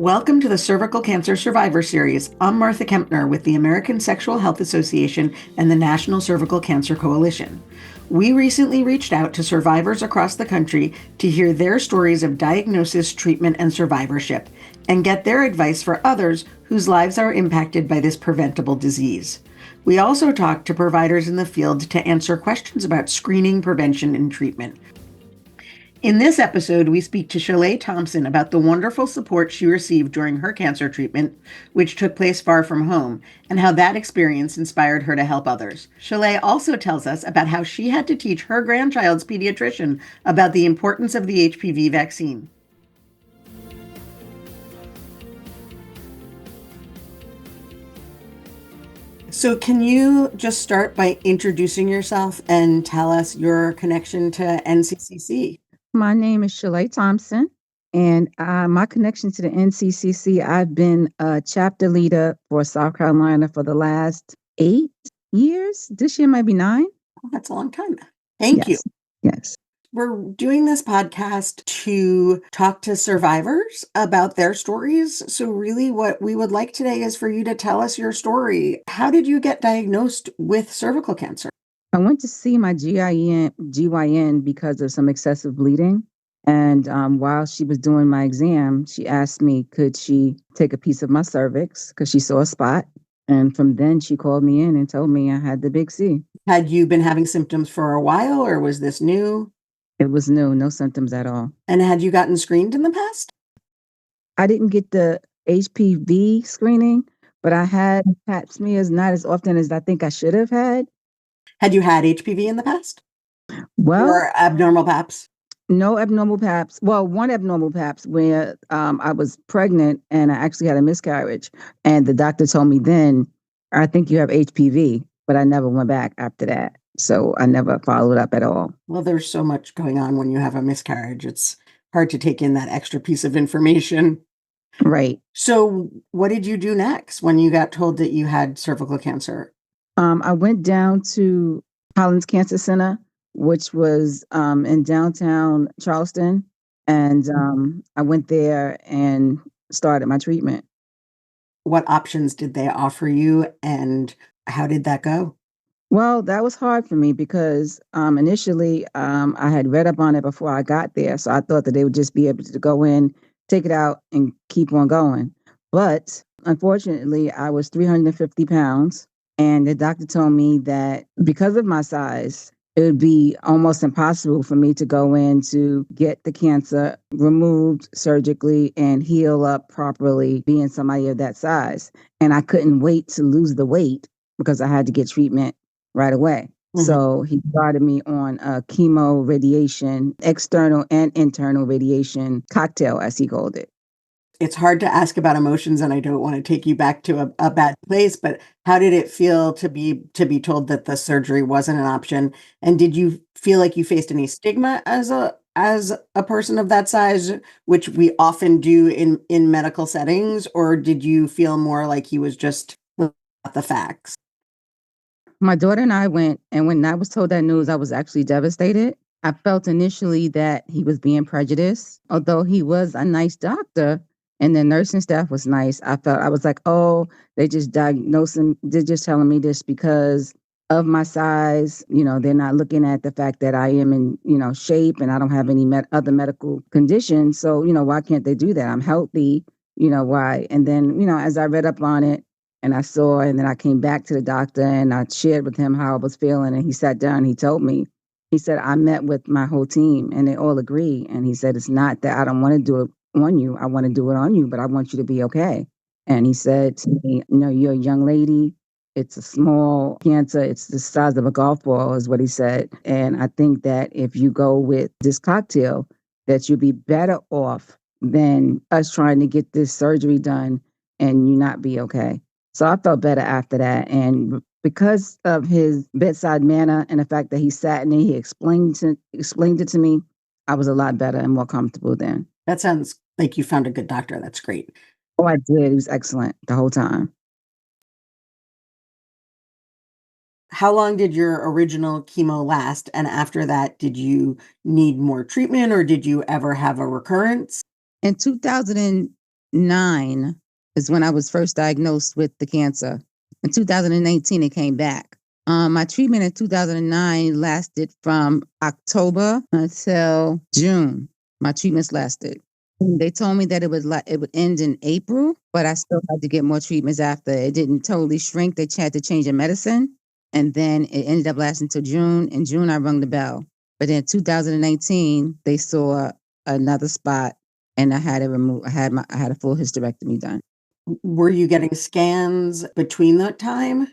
Welcome to the Cervical Cancer Survivor Series. I'm Martha Kempner with the American Sexual Health Association and the National Cervical Cancer Coalition. We recently reached out to survivors across the country to hear their stories of diagnosis, treatment, and survivorship, and get their advice for others whose lives are impacted by this preventable disease. We also talked to providers in the field to answer questions about screening, prevention, and treatment. In this episode, we speak to Cherlya Thompson about the wonderful support she received during her cancer treatment, which took place far from home, and how that experience inspired her to help others. Cherlya also tells us about how she had to teach her grandchild's pediatrician about the importance of the HPV vaccine. So can you just start by introducing yourself and tell us your connection to NCCC? My name is Cherlya Thompson, and my connection to the NCCC, I've been a chapter leader for South Carolina for the last 8 years. This year might be 9. Oh, that's a long time. Thank you. Yes. We're doing this podcast to talk to survivors about their stories. So really what we would like today is for you to tell us your story. How did you get diagnosed with cervical cancer? I went to see my GYN because of some excessive bleeding. And while she was doing my exam, she asked me, could she take a piece of my cervix because she saw a spot. And from then she called me in and told me I had the big C. Had you been having symptoms for a while, or was this new? It was new, no symptoms at all. And had you gotten screened in the past? I didn't get the HPV screening, but I had pap smears not as often as I think I should have had. Had you had HPV in the past? Well, or abnormal paps? No abnormal paps. Well, one abnormal paps where I was pregnant and I actually had a miscarriage. And the doctor told me then, I think you have HPV, but I never went back after that. So I never followed up at all. Well, there's so much going on when you have a miscarriage. It's hard to take in that extra piece of information. Right. So what did you do next when you got told that you had cervical cancer? I went down to Collins Cancer Center, which was in downtown Charleston. And I went there and started my treatment. What options did they offer you and how did that go? Well, that was hard for me because initially I had read up on it before I got there. So I thought that they would just be able to go in, take it out, and keep on going. But unfortunately, I was 350 pounds. And the doctor told me that because of my size, it would be almost impossible for me to go in to get the cancer removed surgically and heal up properly, being somebody of that size. And I couldn't wait to lose the weight because I had to get treatment right away. Mm-hmm. So he started me on a chemo radiation, external and internal radiation cocktail, as he called it. It's hard to ask about emotions, and I don't want to take you back to a bad place, but how did it feel to be told that the surgery wasn't an option? And did you feel like you faced any stigma as a person of that size, which we often do in medical settings, or did you feel more like he was just the facts? My daughter and I went, and when I was told that news, I was actually devastated. I felt initially that he was being prejudiced, although he was a nice doctor. And the nursing staff was nice. I was like, oh, they just diagnosed him. They're just telling me this because of my size. You know, they're not looking at the fact that I am in, shape and I don't have any other medical conditions. So, why can't they do that? I'm healthy, why? And then, as I read up on it and I saw, and then I came back to the doctor and I shared with him how I was feeling. And he sat down and he told me, he said, I met with my whole team and they all agree. And he said, it's not that I don't want to do it on you. I want to do it on you, but I want you to be okay. And he said to me, you're a young lady. It's a small cancer. It's the size of a golf ball is what he said. And I think that if you go with this cocktail, that you'll be better off than us trying to get this surgery done and you not be okay. So I felt better after that. And because of his bedside manner and the fact that he sat and he explained it to me, I was a lot better and more comfortable then. That sounds like you found a good doctor. That's great. Oh, I did. He was excellent the whole time. How long did your original chemo last? And after that, did you need more treatment or did you ever have a recurrence? In 2000 is when I was first diagnosed with the cancer. In 2019, it came back. My treatment in 2009 lasted from October until June. My treatments lasted. They told me that it would end in April, but I still had to get more treatments after. It didn't totally shrink. They had to change the medicine, and then it ended up lasting till June. In June, I rung the bell. But in 2019, they saw another spot, and I had it removed. I had a full hysterectomy done. Were you getting scans between that time?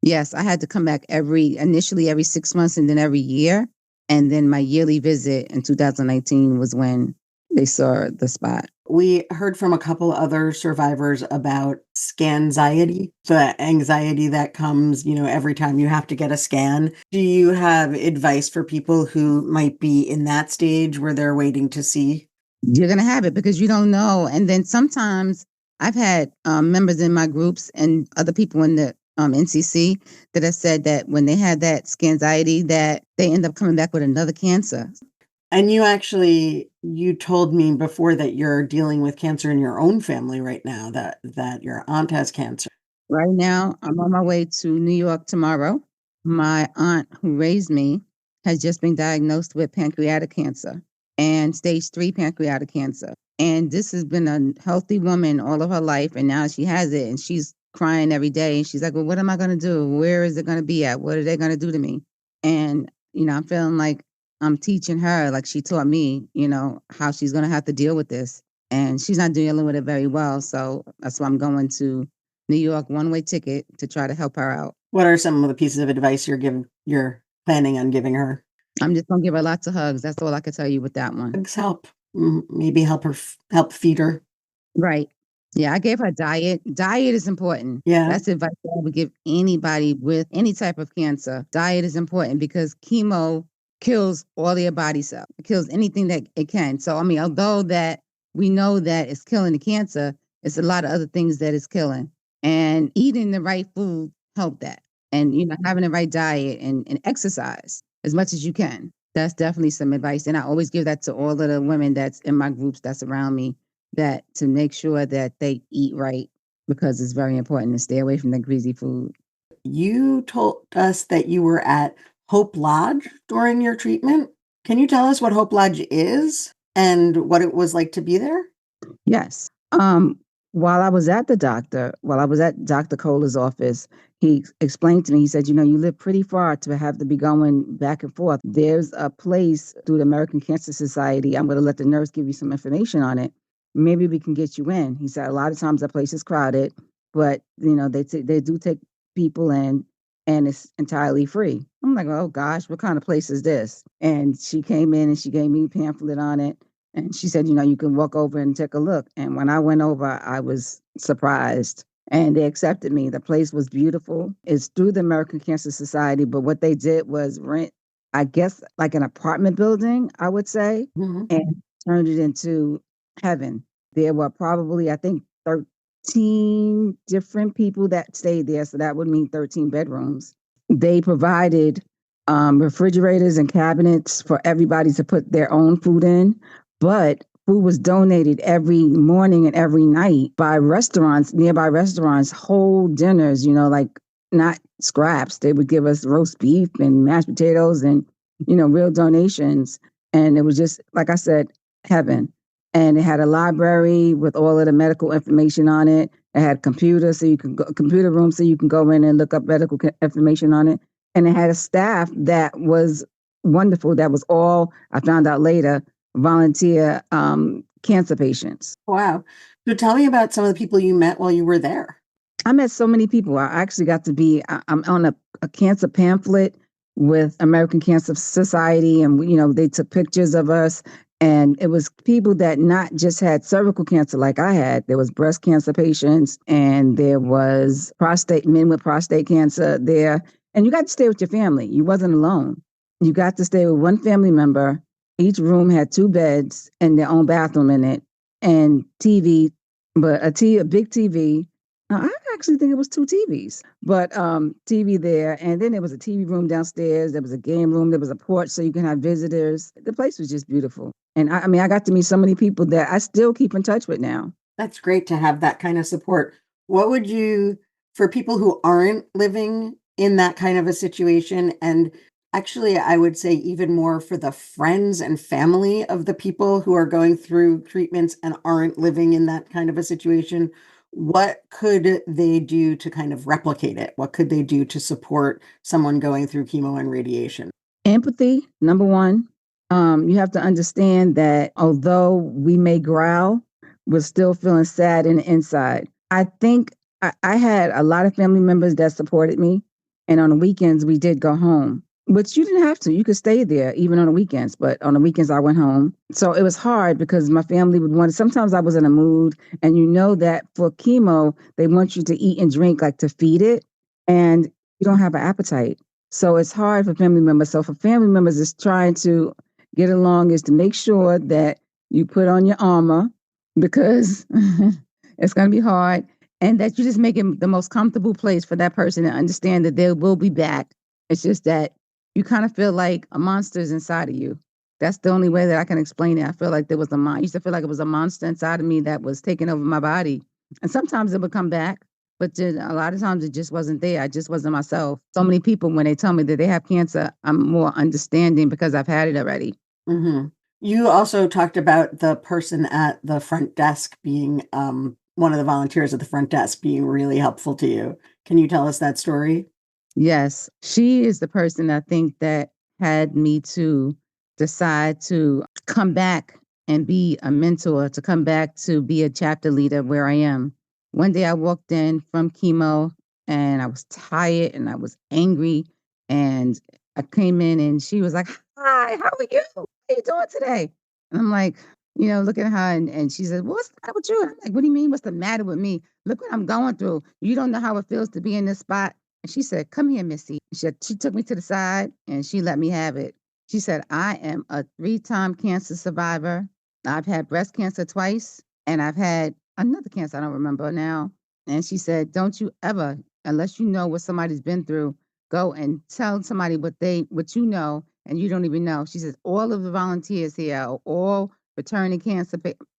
Yes, I had to come back initially every 6 months and then every year. And then my yearly visit in 2019 was when they saw the spot. We heard from a couple other survivors about scanxiety, the anxiety that comes, every time you have to get a scan. Do you have advice for people who might be in that stage where they're waiting to see? You're going to have it because you don't know. And then sometimes I've had members in my groups and other people in the NCC that have said that when they had that scanxiety, that they end up coming back with another cancer. And you told me before that you're dealing with cancer in your own family right now, that your aunt has cancer. Right now, I'm on my way to New York tomorrow. My aunt who raised me has just been diagnosed with pancreatic cancer and stage 3 pancreatic cancer. And this has been a healthy woman all of her life. And now she has it and she's crying every day. And she's like, well, what am I going to do? Where is it going to be at? What are they going to do to me? And, I'm feeling like I'm teaching her, like she taught me, how she's going to have to deal with this. And she's not dealing with it very well. So that's why I'm going to New York, one-way ticket to try to help her out. What are some of the pieces of advice you're planning on giving her? I'm just gonna give her lots of hugs. That's all I can tell you with that one. Hugs help. Maybe help feed her. Right. Yeah, I gave her diet. Diet is important. Yeah. That's advice I would give anybody with any type of cancer. Diet is important because chemo kills all your body cells. It kills anything that it can. So, although that we know that it's killing the cancer, it's a lot of other things that it's killing. And eating the right food help that. And, having the right diet and exercise as much as you can. That's definitely some advice. And I always give that to all of the women that's in my groups that's around me, that to make sure that they eat right because it's very important to stay away from the greasy food. You told us that you were at Hope Lodge during your treatment. Can you tell us what Hope Lodge is and what it was like to be there? Yes. While I was at Dr. Kohler's office, he explained to me, he said, you live pretty far to have to be going back and forth. There's a place through the American Cancer Society. I'm going to let the nurse give you some information on it. Maybe we can get you in. He said, a lot of times that place is crowded, but they do take people in and it's entirely free. I'm like, oh gosh, what kind of place is this? And she came in and she gave me a pamphlet on it. And she said, you can walk over and take a look. And when I went over, I was surprised. And they accepted me. The place was beautiful. It's through the American Cancer Society, but what they did was rent, I guess, like an apartment building, I would say, and turned it into heaven. There were probably, I think, 13 different people that stayed there. So that would mean 13 bedrooms. They provided refrigerators and cabinets for everybody to put their own food in. But food was donated every morning and every night by nearby restaurants, whole dinners, like not scraps. They would give us roast beef and mashed potatoes and, real donations. And it was just, like I said, heaven. And it had a library with all of the medical information on it. It had computer room so you can go in and look up medical information on it. And it had a staff that was wonderful. That was all, I found out later, volunteer cancer patients. Wow. So tell me about some of the people you met while you were there. I met so many people. I actually got to I'm on a cancer pamphlet with American Cancer Society, and they took pictures of us. And it was people that not just had cervical cancer like I had. There was breast cancer patients, and there was men with prostate cancer there. And you got to stay with your family. You wasn't alone. You got to stay with one family member. Each room had 2 beds and their own bathroom in it, and TV, but a big TV. I actually think it was 2 TVs, but TV there. And then there was a TV room downstairs. There was a game room. There was a porch so you can have visitors. The place was just beautiful. And I got to meet so many people that I still keep in touch with now. That's great to have that kind of support. What would you, for people who aren't living in that kind of a situation, and actually, I would say even more for the friends and family of the people who are going through treatments and aren't living in that kind of a situation, what could they do to kind of replicate it? What could they do to support someone going through chemo and radiation? Empathy, number one. You have to understand that although we may growl, we're still feeling sad in the inside. I think I had a lot of family members that supported me. And on the weekends, we did go home, which you didn't have to. You could stay there even on the weekends. But on the weekends, I went home. So it was hard because my family would want to. Sometimes I was in a mood. And you know that for chemo, they want you to eat and drink like to feed it. And you don't have an appetite. So it's hard for family members. So for family members, is trying to get along is to make sure that you put on your armor because it's going to be hard, and that you just make it the most comfortable place for that person to understand that they will be back. It's just that you kind of feel like a monster is inside of you. That's the only way that I can explain it. I feel like there was I used to feel like it was a monster inside of me that was taking over my body. And sometimes it would come back, but then a lot of times it just wasn't there. I just wasn't myself. So many people, when they tell me that they have cancer, I'm more understanding because I've had it already. Hmm. You also talked about the person at the front desk being one of the volunteers at the front desk being really helpful to you. Can you tell us that story? Yes, she is the person I think that had me to decide to come back and be a mentor, to come back to be a chapter leader where I am. One day I walked in from chemo and I was tired and I was angry. And I came in and she was like, "Hi, how are you? How you doing today?" And I'm like, looking at her and she said, "What's the matter with you?" I'm like, "What do you mean? What's the matter with me? Look what I'm going through. You don't know how it feels to be in this spot." And she said, "Come here, Missy." She took me to the side and she let me have it. She said, "I am a three-time cancer survivor. I've had breast cancer twice, and I've had another cancer I don't remember now." And she said, "Don't you ever, unless you know what somebody's been through, go and tell somebody what you know and you don't even know." She says, "All of the volunteers here are all returning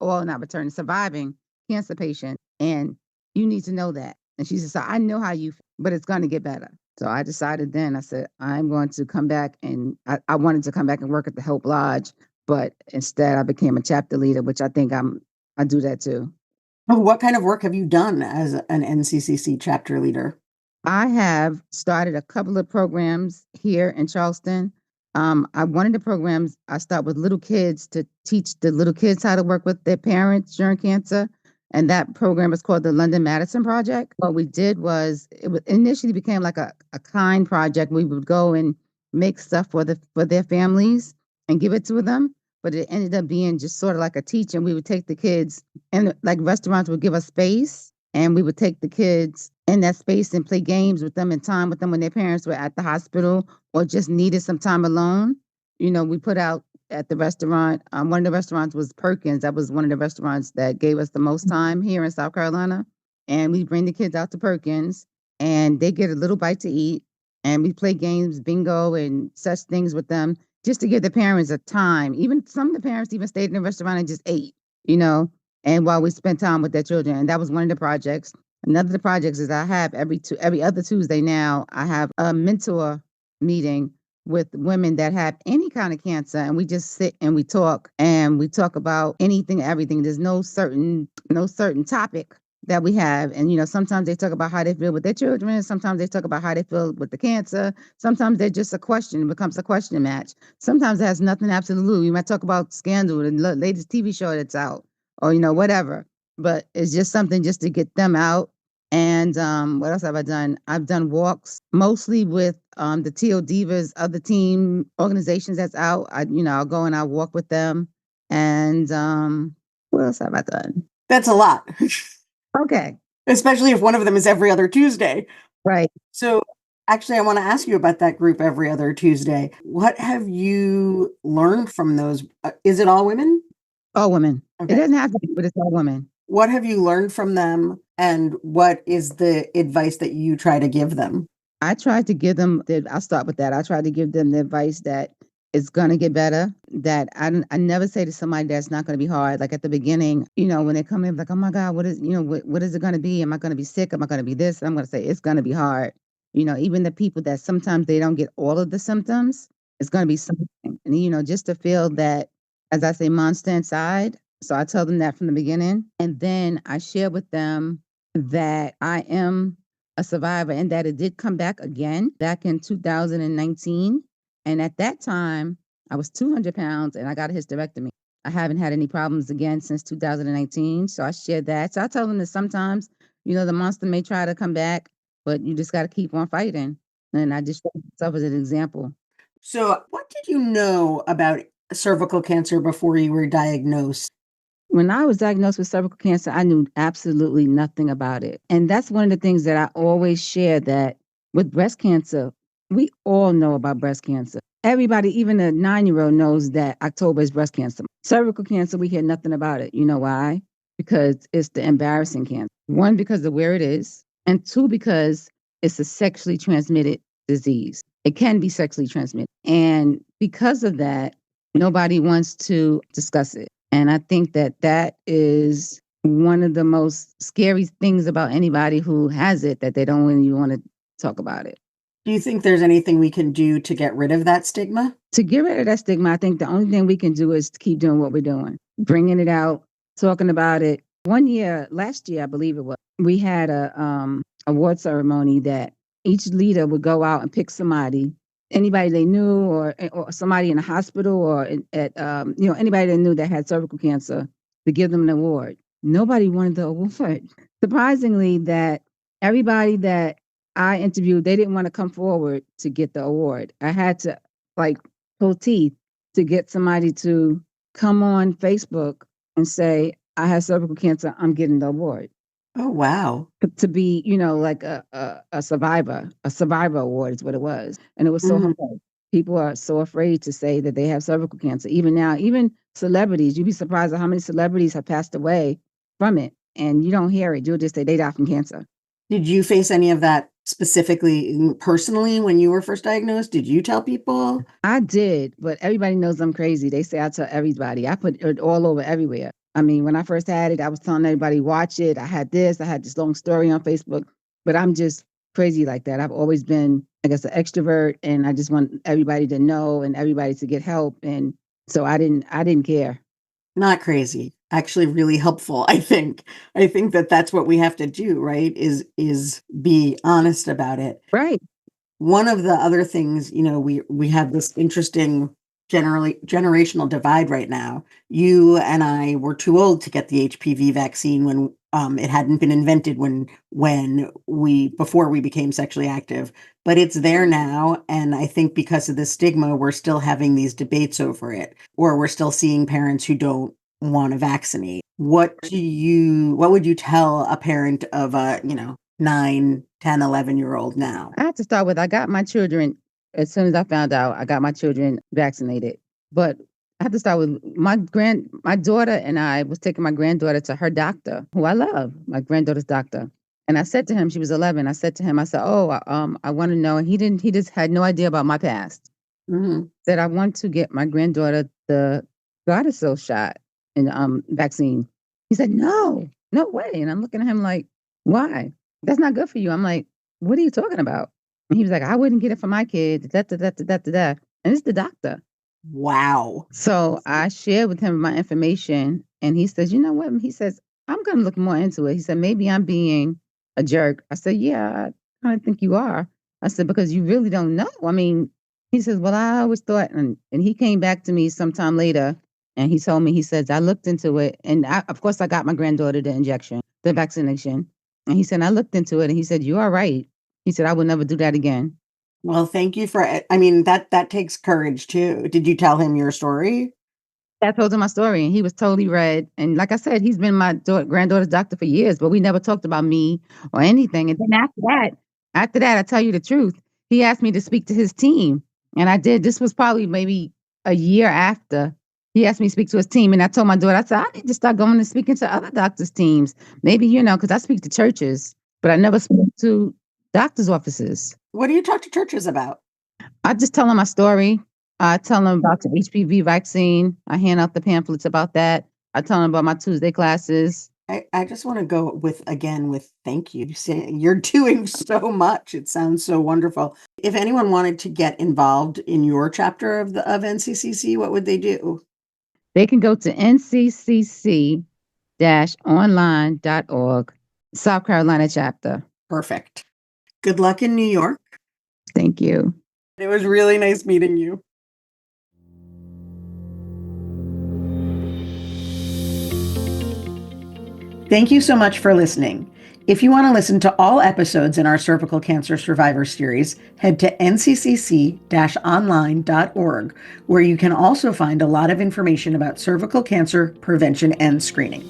all not returning, surviving cancer patients, and you need to know that." And she said, "So I know how you feel, but it's going to get better." So I decided then, I said, I'm going to come back, and I wanted to come back and work at the Hope Lodge, but instead I became a chapter leader, which I do that too. What kind of work have you done as an NCCC chapter leader? I have started a couple of programs here in Charleston. One of the programs I start with little kids to teach the little kids how to work with their parents during cancer, and that program is called the London Madison Project. What we did was initially became like a kind project. We would go and make stuff for their families and give it to them, but it ended up being just sort of like a teaching. We would take the kids, and like restaurants would give us space, and we would take the kids in that space and play games with them and time with them when their parents were at the hospital or just needed some time alone. We put out at the restaurant. One of the restaurants was Perkins. That was one of the restaurants that gave us the most time here in South Carolina. And we bring the kids out to Perkins and they get a little bite to eat. And we play games, bingo, and such things with them just to give the parents a time. Even some of the parents even stayed in the restaurant and just ate, you know, and while we spent time with their children. And that was one of the projects. Another of the projects is I have every other Tuesday now, I have a mentor meeting with women that have any kind of cancer, and we just sit and we talk about anything, everything. There's no certain topic that we have. And sometimes they talk about how they feel with their children, sometimes they talk about how they feel with the cancer, sometimes they're just a question, it becomes a question match. Sometimes it has nothing absolutely. We might talk about Scandal, the latest TV show that's out, or whatever. But it's just something just to get them out. And what else have I done? I've done walks mostly with the TO Divas, other team organizations that's out. I'll go and I'll walk with them. And what else have I done? That's a lot, Okay, especially if one of them is every other Tuesday. right. So, actually, I want to ask you about that group every other Tuesday. What have you learned from those? Is it all women? All women. It Okay. doesn't have to be, but it's all women. What have you learned from them, and what is the advice that you try to give them? I tried to give them I'll start with that. I tried to give them the advice that it's gonna get better. That I never say to somebody that's not gonna be hard. Like at the beginning, when they come in, like, oh my God, what is it gonna be? Am I gonna be sick? Am I gonna be this? I'm gonna say it's gonna be hard. Even the people that sometimes they don't get all of the symptoms, it's gonna be something. And just to feel that, as I say, monster inside. So I tell them that from the beginning. And then I share with them that I am a survivor and that it did come back again back in 2019. And at that time, I was 200 pounds and I got a hysterectomy. I haven't had any problems again since 2019. So I shared that. So I tell them that sometimes, the monster may try to come back, but you just got to keep on fighting. And I just show myself as an example. So, what did you know about cervical cancer before you were diagnosed? When I was diagnosed with cervical cancer, I knew absolutely nothing about it. And that's one of the things that I always share, that with breast cancer, we all know about breast cancer. Everybody, even a 9-year-old, knows that October is breast cancer. Cervical cancer, we hear nothing about it. You know why? Because it's the embarrassing cancer. One, because of where it is, and two, because it's a sexually transmitted disease. It can be sexually transmitted. And because of that, nobody wants to discuss it. And I think that that is one of the most scary things about anybody who has it, that they don't really want to talk about it. Do you think there's anything we can do to get rid of that stigma? To get rid of that stigma, I think the only thing we can do is to keep doing what we're doing, bringing it out, talking about it. One year, last year, I believe it was, we had a award ceremony that each leader would go out and pick somebody, anybody they knew, or somebody in the hospital, or anybody they knew that had cervical cancer, to give them an award. Nobody wanted the award. Surprisingly, that everybody that I interviewed, they didn't want to come forward to get the award. I had to like pull teeth to get somebody to come on Facebook and say, I have cervical cancer, I'm getting the award. Oh, wow. To be, like a survivor award is what it was. And it was so Mhm. hard. People are so afraid to say that they have cervical cancer. Even now, even celebrities, you'd be surprised at how many celebrities have passed away from it. And you don't hear it. You'll just say they died from cancer. Did you face any of that specifically, personally when you were first diagnosed? Did you tell people? I did, but everybody knows I'm crazy. They say I tell everybody. I put it all over everywhere. I mean, when I first had it, I was telling everybody, watch it. I had this long story on Facebook, but I'm just crazy like that. I've always been, I guess, an extrovert, and I just want everybody to know and everybody to get help. And so I didn't care. Not crazy. Actually really helpful, I think. I think that that's what we have to do, right? Is be honest about it. Right. One of the other things, we have this interesting generally generational divide right now. You and I were too old to get the HPV vaccine when it hadn't been invented when we before we became sexually active, but it's there now. And I think because of the stigma, we're still having these debates over it, or we're still seeing parents who don't want to vaccinate. What would you tell a parent of a 9, 10, 11-year old now? I have to start with, I got my children, as soon as I found out, I got my children vaccinated. But I have to start with my daughter, and I was taking my granddaughter to her doctor, who I love, my granddaughter's doctor. And I said to him, she was 11. I said to him, I said, "Oh, I want to know." And he just had no idea about my past. Mhm. Said, "I want to get my granddaughter the Gardasil shot and vaccine." He said, "No, no way." And I'm looking at him like, "Why? That's not good for you." I'm like, "What are you talking about?" And he was like, "I wouldn't get it for my kid." Da, da, da, da, da, da, da. And it's the doctor. Wow. So I shared with him my information, and he says, "You know what?" He says, "I'm going to look more into it." He said, "Maybe I'm being a jerk." I said, "Yeah, I kind of think you are." I said, "Because you really don't know." I mean, he says, "Well, I always thought," and he came back to me sometime later, and he told me, he says, "I looked into it, and of course, I got my granddaughter the vaccination." And he said, "I looked into it," and he said, "You are right." He said, "I will never do that again." Well, thank you for I mean, that takes courage too. Did you tell him your story? I told him my story, and he was totally red. And like I said, he's been my granddaughter's doctor for years, but we never talked about me or anything. And then after that, I tell you the truth, he asked me to speak to his team, and I did. This was probably maybe a year after he asked me to speak to his team, and I told my daughter, I said, I need to start going and speaking to other doctors' teams. Maybe, because I speak to churches, but I never spoke to doctors' offices. What do you talk to churches about? I just tell them my story. I tell them about the HPV vaccine. I hand out the pamphlets about that. I tell them about my Tuesday classes. I just want to go with thank you. You say you're doing so much. It sounds so wonderful. If anyone wanted to get involved in your chapter of NCCC, what would they do? They can go to nccc-online.org, South Carolina chapter. Perfect. Good luck in New York. Thank you. It was really nice meeting you. Thank you so much for listening. If you want to listen to all episodes in our cervical cancer survivor series, head to nccc-online.org, where you can also find a lot of information about cervical cancer prevention and screening.